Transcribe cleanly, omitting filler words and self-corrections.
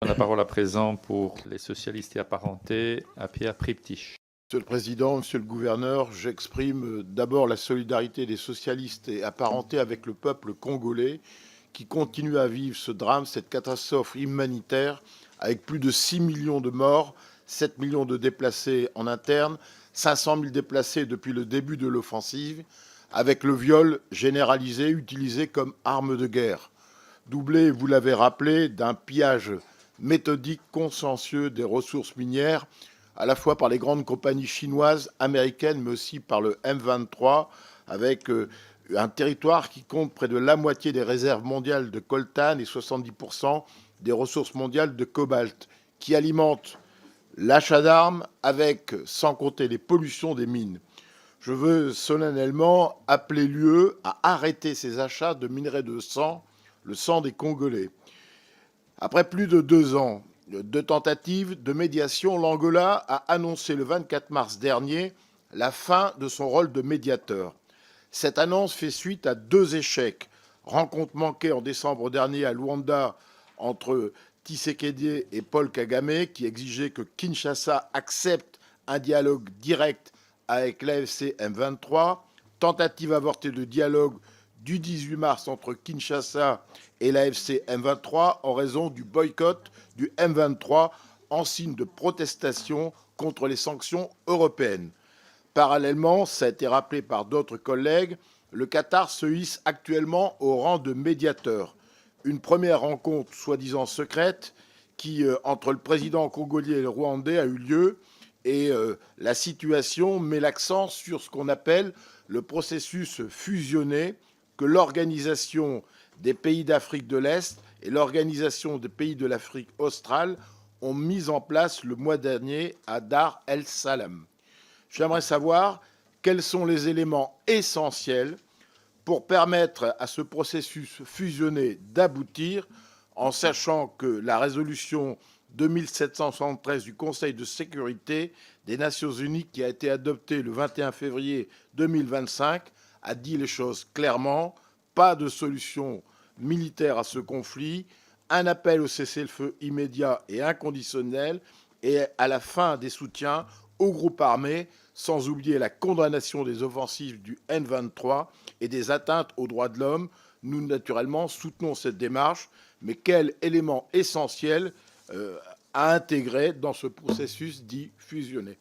La parole à présent pour les socialistes et apparentés à Pierre Priptich. Monsieur le Président, Monsieur le Gouverneur, j'exprime d'abord la solidarité des socialistes et apparentés avec le peuple congolais qui continue à vivre ce drame, cette catastrophe humanitaire avec plus de 6 millions de morts, 7 millions de déplacés en interne, 500 000 déplacés depuis le début de l'offensive, avec le viol généralisé utilisé comme arme de guerre, doublé, vous l'avez rappelé, d'un pillage méthodique, consciencieux des ressources minières, à la fois par les grandes compagnies chinoises, américaines, mais aussi par le M23, avec un territoire qui compte près de la moitié des réserves mondiales de coltan et 70% des ressources mondiales de cobalt, qui alimente l'achat d'armes avec, sans compter les pollutions des mines. Je veux solennellement appeler l'UE à arrêter ces achats de minerais de sang, le sang des Congolais. Après plus de 2 ans de tentatives de médiation, l'Angola a annoncé le 24 mars dernier la fin de son rôle de médiateur. Cette annonce fait suite à 2 échecs. Rencontre manquée en décembre dernier à Luanda entre Tshisekedi et Paul Kagame, qui exigeaient que Kinshasa accepte un dialogue direct avec l'AFC M23. Tentative avortée de dialogue du 18 mars entre Kinshasa et l'AFC M23 en raison du boycott du M23 en signe de protestation contre les sanctions européennes. Parallèlement, ça a été rappelé par d'autres collègues, le Qatar se hisse actuellement au rang de médiateur. Une première rencontre soi-disant secrète entre le président congolais et le rwandais a eu lieu et la situation met l'accent sur ce qu'on appelle le processus fusionné que l'Organisation des pays d'Afrique de l'Est et l'Organisation des pays de l'Afrique australe ont mis en place le mois dernier à Dar el Salam. J'aimerais savoir quels sont les éléments essentiels pour permettre à ce processus fusionné d'aboutir, en sachant que la résolution 2773 du Conseil de sécurité des Nations Unies, qui a été adoptée le 21 février 2025, a dit les choses clairement, pas de solution militaire à ce conflit, un appel au cessez-le-feu immédiat et inconditionnel et à la fin des soutiens aux groupes armés, sans oublier la condamnation des offensives du N23 et des atteintes aux droits de l'homme. Nous, naturellement, soutenons cette démarche, mais quel élément essentiel à intégrer dans ce processus dit fusionné ?